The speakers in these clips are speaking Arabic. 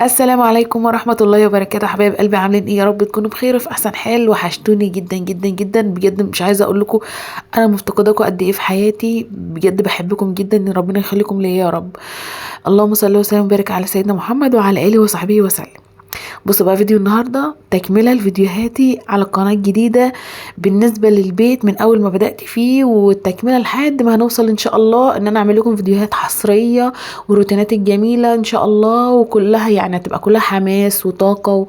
السلام عليكم ورحمة الله وبركاته. حبايب قلبي، عاملين ايه؟ يا رب تكونوا بخير وفي احسن حال. وحشتوني جدا جدا جدا بجد، مش عايزة اقول لكم انا مفتقداكم قد ايه في حياتي. بجد بحبكم جدا، ان ربنا يخليكم ليا يا رب. اللهم صل وسلم وبارك على سيدنا محمد وعلى اله وصحبه وسلم. بصوا بقى، فيديو النهاردة تكملة لفيديوهاتي على القناة الجديدة بالنسبة للبيت، من أول ما بدأت فيه والتكملة لحد ما هنوصل إن شاء الله إن أنا أعمل لكم فيديوهات حصرية والروتينات الجميلة إن شاء الله. وكلها يعني هتبقى كلها حماس وطاقة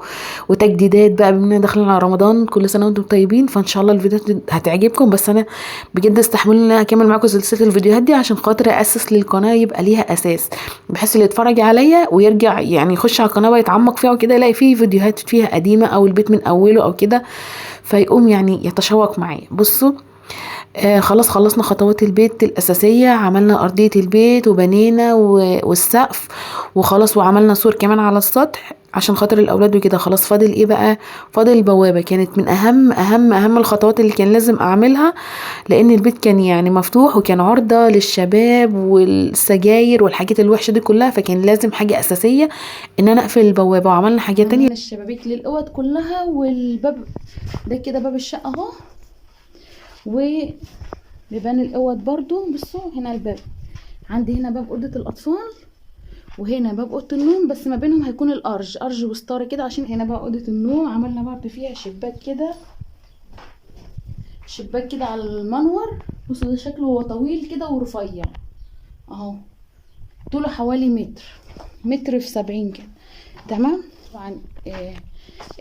وتجديدات بقى، بما إننا داخلين على رمضان. كل سنة وأنتم طيبين. فإن شاء الله الفيديوهات هتعجبكم. بس أنا بجد استحملوا إن أنا أكمل معاكم سلسلة الفيديوهات دي عشان خاطر أسس للقناة يبقى ليها أساس، بحيث اللي يتفرج عليا ويرجع يعني يخش على القناه ويتعمق فيها وكده، يلاقي فيه فيديوهات فيها قديمه او البيت من اوله او كده، فيقوم يعني يتشوق معايا. بصوا، خلاص خلصنا خطوات البيت الأساسية. عملنا أرضية البيت وبنينا والسقف وخلاص، وعملنا سور كمان على السطح عشان خاطر الأولاد وكده. خلاص فاضل ايه بقى؟ فاضل البوابة. كانت من أهم الخطوات اللي كان لازم أعملها، لأن البيت كان يعني مفتوح وكان عرضة للشباب والسجاير والحاجات الوحشة دي كلها، فكان لازم حاجة أساسية إن أنا أقفل البوابة. وعملنا حاجة تانية، عملنا الشبابيك للأوض كلها، والباب ده كده باب الشقة اهو، وبيبان الأوض برضو. بصوا هنا الباب، عندي هنا باب أوضة الأطفال، وهنا باب أوضة النوم، بس ما بينهم هيكون أرج وستارة كده، عشان هنا بقى أوضة النوم. عملنا برضو فيها شباك كده على المنور. بصوا ده شكله هو طويل كده ورفيع اهو، طوله حوالي متر في 70 كده، تمام. طبعا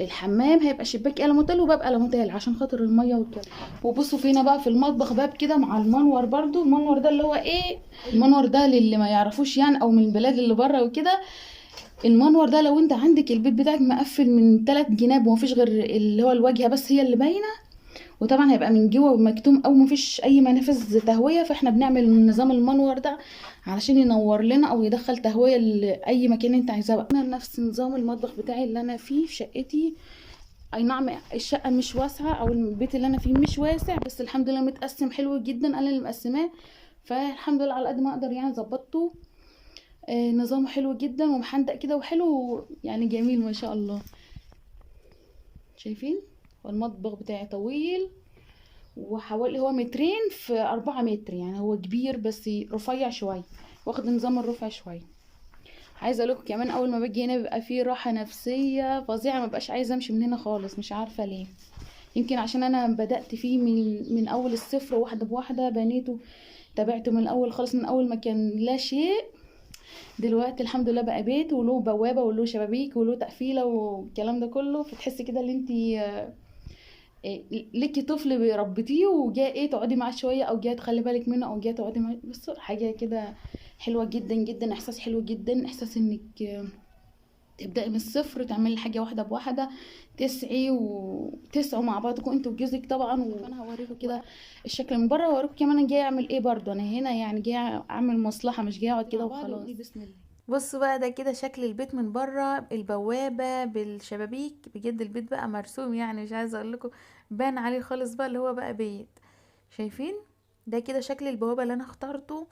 الحمام هيبقى شباك قلموتيل وباب قلموتيل عشان خاطر الميه والكلام. وبصوا فينا بقى في المطبخ باب كده مع المنور برضو. المنور ده اللي هو ايه؟ المنور ده للي ما يعرفوش يعني، او من البلاد اللي بره وكده. المنور ده لو انت عندك البيت بتاعك مقفل من 3 جناب ومفيش غير اللي هو الواجهه بس هي اللي باينه، وطبعا هيبقى من جوه مكتوم او مفيش اي منافذ تهويه، فاحنا بنعمل نظام المنور ده علشان ينور لنا او يدخل تهويه لاي مكان انت عايزاه بقى. انا نفس نظام المطبخ بتاعي اللي انا فيه في شقتي. اي نعم الشقه مش واسعه، او البيت اللي انا فيه مش واسع، بس الحمد لله متقسم حلو جدا، انا اللي مقسماه. فالحمد لله على قد ما اقدر يعني ظبطته. نظامه حلو جدا ومحندق كده وحلو يعني، جميل ما شاء الله. شايفين؟ والمطبخ بتاعي طويل، وحوالي هو مترين في 4 متر، يعني هو كبير بس رفيع شوية، واخد نظام الرفع شوية. عايزه اقول لكم كمان، اول ما باجي هنا بيبقى فيه راحه نفسيه فظيعه، ما بقاش عايزه امشي من هنا خالص، مش عارفه ليه. يمكن عشان انا بدات فيه من اول الصفر، واحده بواحده بنيته، تابعته من الاول خالص، من اول ما كان لا شيء. دلوقتي الحمد لله بقى بيت وله بوابه وله شبابيك وله تقفيله والكلام ده كله، فتحسي كده ان انت ليكي طفل ربيتيه وجاي ايه تقعدي معاه شويه، او جاي تخلي بالك منه، او جاي تقعدي معاه. بس حاجه كده حلوه جدا جدا، احساس حلو جدا، احساس انك تبدأي من الصفر، تعملي حاجة واحدة بواحدة، تسعوا مع بعضكم انتوا وجوزك طبعا. وانا هوريكم كده الشكل من بره، وهوريكم كمان انا جايه اعمل ايه برضه. انا هنا يعني جايه اعمل مصلحة، مش جايه اقعد كده وخلاص. بسم الله. بصوا بقى، ده كده شكل البيت من بره، البوابة بالشبابيك. بجد البيت بقى مرسوم، يعني مش عايزة اقول لكم، بان عليه خالص بقى اللي هو بقى بيت. شايفين؟ ده كده شكل البوابة اللي انا اخترته.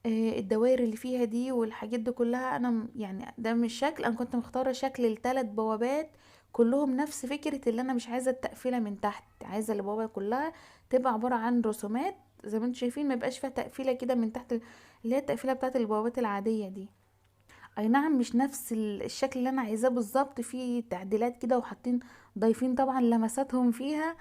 الدوائر اللي فيها دي والحاجات دي كلها، انا يعني ده مش شكل، انا كنت مختارة شكل ال3 بوابات كلهم نفس فكرة، اللي انا مش عايزة التقفيلة من تحت، عايزة البوابة كلها تبقى عبارة عن رسومات زي ما انتم شايفين، ما يبقاش فيها تقفيلة كده من تحت، اللي هي التقفيلة بتاعت البوابات العادية دي. اي نعم مش نفس الشكل اللي انا عايزاه بالظبط، فيه تعديلات كده وحاطين ضايفين طبعا لمساتهم فيها،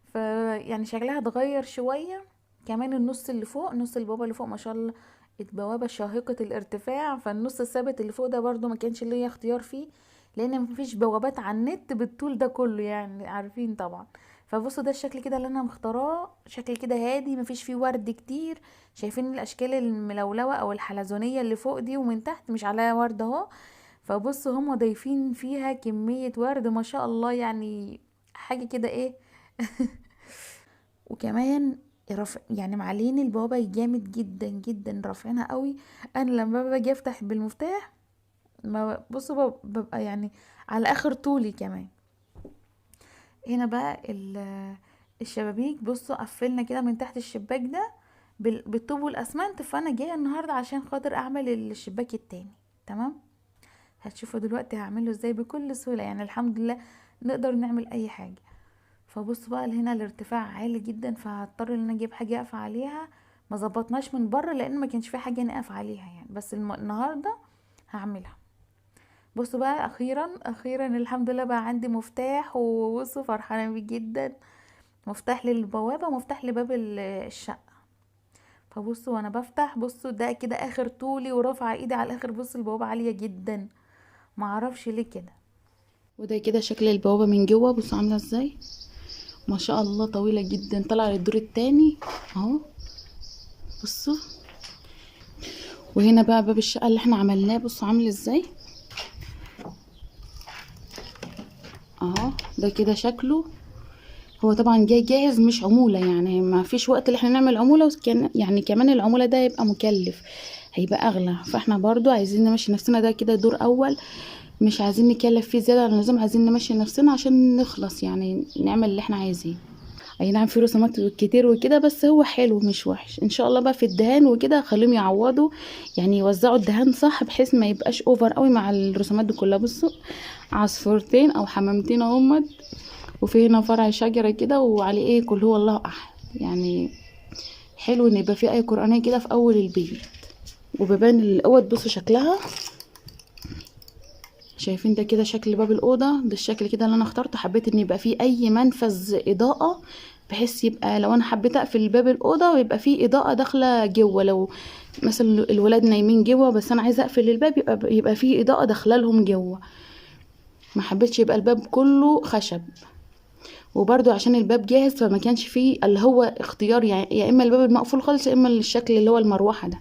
ف يعني شكلها اتغير شوية. كمان النص اللي فوق، نص البوابة اللي فوق ما شاء الله البوابة شاهقة الارتفاع، فالنص الثابت اللي فوق ده برضو ما كانش ليا اختيار فيه، لان مفيش بوابات على النت بالطول ده كله، يعني عارفين طبعا. فبصوا ده الشكل كده اللي انا مختاراه، شكل كده هادي مفيش فيه ورد كتير. شايفين الاشكال الملولوة او الحلزونية اللي فوق دي، ومن تحت مش عليها ورد اهو. فبصوا هم ضايفين فيها كمية ورد ما شاء الله، يعني حاجة كده ايه. وكمان يعني معلين البوابة جامد جدا جدا، رافعينها قوي. انا لما باجي افتح بالمفتاح، ما بصوا ببقى يعني على اخر طولي كمان. هنا بقى الشبابيك، بصوا قفلنا كده من تحت الشباك ده بالطوب والاسمنت، فانا جايه النهارده عشان خاطر اعمل الشباك التاني. تمام. هتشوفوا دلوقتي هعمله ازاي بكل سهوله، يعني الحمد لله نقدر نعمل اي حاجه. فبصوا بقى هنا الارتفاع عالي جدا، فهضطر ان انا اجيب حاجه اقف عليها. ما ظبطناش من بره لان ما كانش في حاجه نقف عليها يعني، بس النهارده هعملها. بصوا بقى اخيرا الحمد لله بقى عندي مفتاح، وبصوا فرحانه بيه جدا. مفتاح للبوابه ومفتاح لباب الشقه. فبصوا وانا بفتح، بصوا ده كده اخر طولي ورافعه ايدي على الاخر. بصوا البوابه عاليه جدا، معرفش ليه كده. وده كده شكل البوابة من جوه، بصوا عاملة ازاي، ما شاء الله طويلة جدا، طالعة للدور التاني اهو. بصوا، وهنا بقى باب الشقة اللي احنا عملناه، بصوا عامل ازاي اهو. ده كده شكله. هو طبعا جاي جاهز مش عمولة، يعني ما فيش وقت اللي احنا نعمل عمولة، وكان يعني كمان العمولة ده يبقى مكلف، هيبقى اغلى. فاحنا برضو عايزين نمشي نفسنا، ده كده دور اول، مش عايزين نكلف فيه زيادة عن اللزوم، عايزين نمشي نفسنا عشان نخلص يعني نعمل اللي احنا عايزين. اي نعم في رسومات كتير وكده، بس هو حلو مش وحش. ان شاء الله بقى في الدهان وكده خليهم يعوضوا، يعني يوزعوا الدهان صح بحيث ما يبقاش اوفر قوي مع الرسومات دي كلها. بصوا عصفورتين او حمامتين اهمت، وفي هنا فرع شجرة كده وعليه ايه قل هو الله احد، يعني حلو ان يبقى في اي قرآنية كده في اول البيت. وبيبان الاوض، بصوا شكلها، شايفين ده كده شكل باب الاوضه بالشكل كده اللي انا اخترته. حبيت ان يبقى فيه اي منفذ اضاءه، بحيث يبقى لو انا حبيت اقفل باب الاوضه ويبقى فيه اضاءه داخله جوه، لو مثلا الولاد نايمين جوه بس انا عايزه اقفل الباب يبقى فيه اضاءه داخله لهم جوه. ما حبيتش يبقى الباب كله خشب. وبرده عشان الباب جاهز فما كانش فيه اللي هو اختيار، يعني يا اما الباب المقفول خالص يا اما الشكل اللي هو المروحه ده.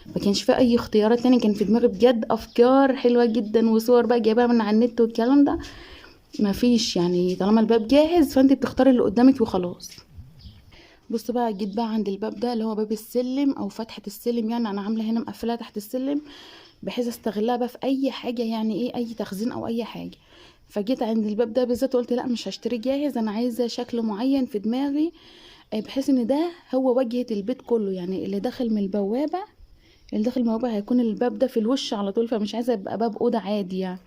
ما كانش فيه اي اختيارات تاني. كان في دماغي بجد افكار حلوه جدا وصور بقى جايباها من على النت والكلام ده، ما فيش. يعني طالما الباب جاهز فانت بتختاري اللي قدامك وخلاص. بصوا بقى، جيت بقى عند الباب ده اللي هو باب السلم او فتحه السلم، يعني انا عامله هنا مقفلها تحت السلم بحيث استغلها بقى في اي حاجه، يعني ايه اي تخزين او اي حاجه. فجيت عند الباب ده بالذات قلت لا مش هشتري جاهز، انا عايزه شكل معين في دماغي، بحيث ان ده هو واجهه البيت كله، يعني اللي داخل من البوابه، اللي داخل من البوابه هيكون الباب ده في الوش على طول. فمش عايزه يبقى باب اوضه عادي يعني.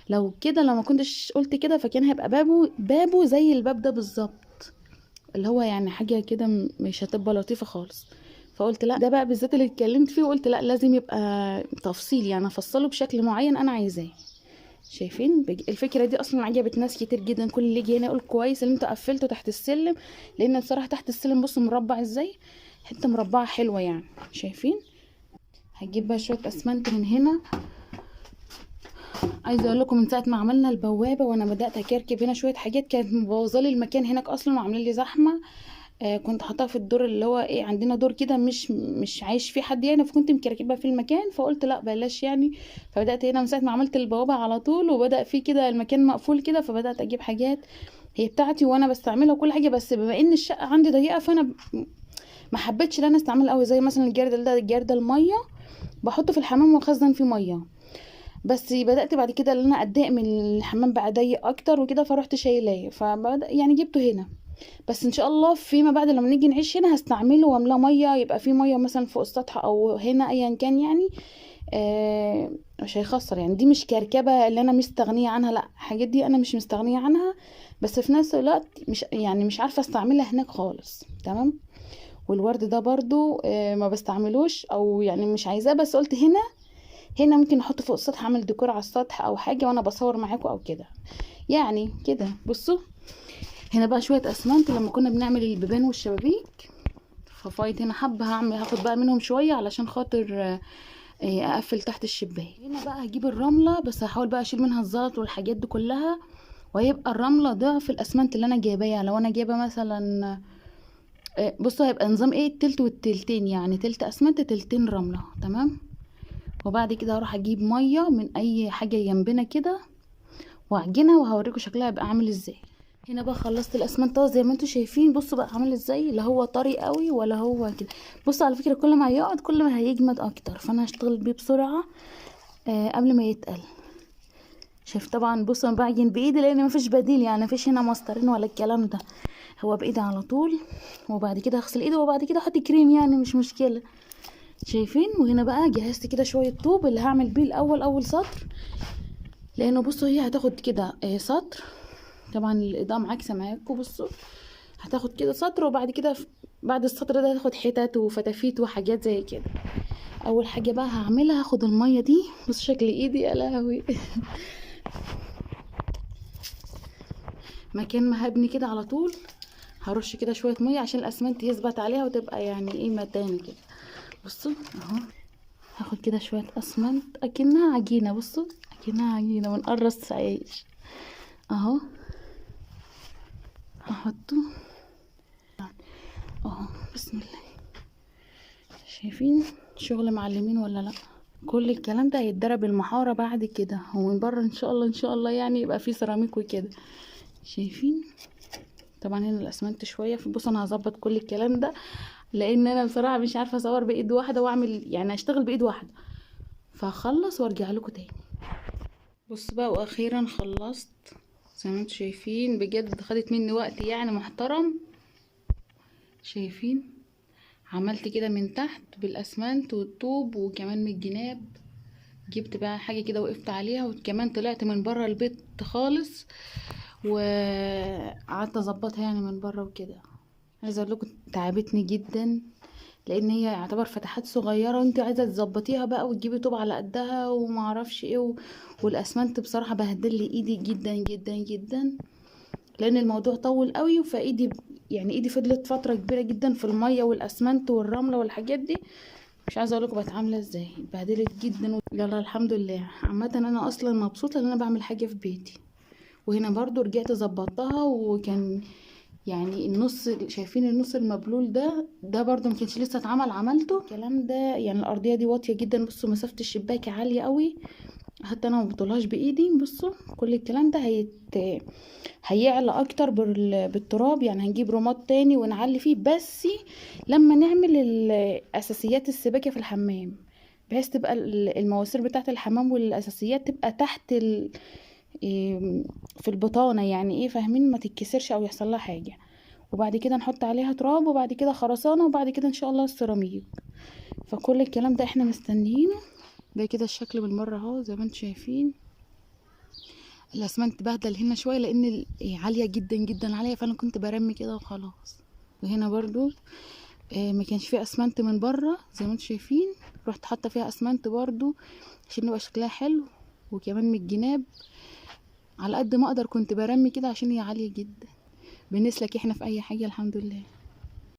لو كده لو ما كنتش قلت كده فكان هيبقى بابه زي الباب ده بالظبط، اللي هو يعني حاجه كده مش هتبقى لطيفه خالص. فقلت لا، ده بقى بالذات اللي اتكلمت فيه وقلت لا لازم يبقى تفصيل، يعني افصله بشكل معين انا عايزاه. شايفين الفكره دي اصلا عجبت ناس كتير جدا. كل اللي يجي هنا يقول كويس اللي انتوا قفلتوا تحت السلم، لان بصراحه تحت السلم بصوا مربع ازاي، حته مربعه حلوه يعني. شايفين. هجيب بقى شويه اسمنت من هنا. عايزه اقول لكم من ساعه ما عملنا البوابه وانا بدات اكركب هنا شويه حاجات كانت مبوظه لي المكان هناك اصلا وعامله لي زحمه. كنت حاطاها في الدور اللي هو ايه، عندنا دور كده مش عايش فيه حد يعني، فكنت مكركبها في المكان، فقلت لا بلاش يعني. فبدات هنا من ساعه ما عملت البوابه على طول وبدا فيه كده المكان مقفول كده، فبدات اجيب حاجات هي بتاعتي وانا بستعملها وكل حاجه. بس بما ان الشقه عندي ضيقه فانا ما حبيتش ان انا استعملها قوي، زي مثلا الجردل ده، الجردل الميه بحطه في الحمام واخزن فيه ميه. بس بدات بعد كده ان انا اتضايق من الحمام بقى ضيق اكتر وكده، فروحت شايلاه فبدا يعني جبته هنا. بس ان شاء الله فيما بعد لما نيجي نعيش هنا هستعمله واملاه ميه، يبقى فيه ميه مثلا فوق السطح او هنا ايا كان يعني. مش هيخسر يعني. دي مش كركبه اللي انا مستغنيه عنها، لا الحاجات دي انا مش مستغنيه عنها، بس في نفس الوقت مش يعني مش عارفه استعملها هناك خالص. تمام. والورد ده برضو ما بستعملوش او يعني مش عايزاه، بس قلت هنا ممكن احطه فوق السطح، اعمل ديكور على السطح او حاجه وانا بصور معاكم او كده يعني كده. بصوا هنا بقى شويه اسمنت لما كنا بنعمل البيبان والشبابيك، ففايت هنا حبه هاخد بقى منهم شويه علشان خاطر اقفل تحت الشباك. هنا بقى هجيب الرمله، بس هحاول بقى اشيل منها الزلط والحاجات دي كلها، وهيبقى الرمله ضعف الاسمنت اللي انا جايباه. يعني لو انا جايبه مثلا بصوا هيبقى نظام ايه، التلت والتلتين، يعني تلت اسمنت تلتين رمله. تمام. وبعد كده هروح اجيب ميه من اي حاجه جنبنا كده واعجنها وهوريكم شكلها هيبقى عامل ازاي. هنا بقى خلصت الاسمنت اهو زي ما انتم شايفين. بصوا بقى عامل ازاي، لا هو طري قوي ولا هو كده. بصوا على فكره كل ما هيقعد كل ما هيجمد اكتر، فانا هشتغل بيه بسرعه قبل ما يتقل. شايف طبعا. بصوا انا بعجن بايدي لان مفيش بديل، يعني مفيش هنا مسطرين ولا الكلام ده، هو بايدي على طول. وبعد كده هغسل ايدي وبعد كده احط كريم، يعني مش مشكله. شايفين. وهنا بقى جهزت كده شويه طوب اللي هعمل بيه اول سطر. لانه بصوا هي هتاخد كده سطر. طبعا الاضاءه معاكسه معاكم. بصوا هتاخد كده سطر، وبعد كده بعد السطر ده هتاخد حتت وفتافيت وحاجات زي كده. اول حاجه بقى هعملها هاخد الميه دي. بص شكل ايدي يا لهوي مكان ما هبني كده على طول هرش كده شويه ميه عشان الاسمنت يثبت عليها وتبقى يعني ايه متانه كده. بصوا اهو هاخد كده شويه اسمنت اكنها عجينه. بصوا اكنها عجينه ونقرص عيش اهو. هحطه اهو. بسم الله. شايفين شغل معلمين ولا لا؟ كل الكلام ده هيتضرب المحاره بعد كده، ومن بره ان شاء الله ان شاء الله يعني يبقى فيه سيراميك وكده. شايفين طبعا هنا الاسمنت شويه. بص انا هظبط كل الكلام ده لان انا بصراحه مش عارفه اصور بايد واحده واعمل يعني اشتغل بايد واحده، فهخلص وارجع لكم تاني. بص بقى واخيرا خلصت زي ما انتم شايفين. بجد خدت مني وقت يعني محترم. شايفين عملت كده من تحت بالاسمنت والطوب وكمان من الجناب. جبت بقى حاجه كده وقفت عليها، وكمان طلعت من بره البيت خالص وقعدت اظبطها يعني من بره وكده. عايزه اقول لكم تعبتني جدا لان هي يعتبر فتحات صغيره وانت عايزه تظبطيها بقى وتجيبي طوب على قدها وما اعرفش ايه والاسمنت بصراحه بهدل لي ايدي جدا جدا جدا لان الموضوع طول قوي. فايدي يعني ايدي فضلت فتره كبيره جدا في الميه والاسمنت والرمله والحاجات دي. مش عايزه اقول لكم بقت عامله ازاي. اتبهدلت جدا. يلا الحمد لله. عامه انا اصلا مبسوطه ان انا بعمل حاجه في بيتي. وهنا برضو رجعت ظبطتها وكان يعني النص شايفين النص المبلول ده برضو ما كانش لسه اتعمل عملته الكلام ده. يعني الارضيه دي واطيه جدا. بصوا مسافه الشباك عاليه قوي حتى انا ما بطولهاش بايدي. بصوا كل الكلام ده هيعلى اكتر بالتراب. يعني هنجيب رماد تاني ونعلي فيه بس لما نعمل الاساسيات السباكه في الحمام، بحيث تبقى المواسير بتاعه الحمام والاساسيات تبقى تحت في البطانه يعني ايه فاهمين، ما تتكسرش او يحصل لها حاجه. وبعد كده نحط عليها تراب وبعد كده خرسانه وبعد كده ان شاء الله السيراميك. فكل الكلام ده احنا مستنيينه. ده كده الشكل من بره اهو زي ما انتم شايفين. الاسمنت بهدل هنا شويه لان عاليه جدا جدا عاليه، فانا كنت برمي كده وخلاص. وهنا برضو ما كانش فيه اسمنت من بره زي ما انتم شايفين، رحت حاطه فيها اسمنت برضو عشان يبقى شكلها حلو. وكمان من الجناب على قد ما اقدر كنت برمي كده عشان هي عاليه جدا. بنسلك احنا في اي حاجه الحمد لله.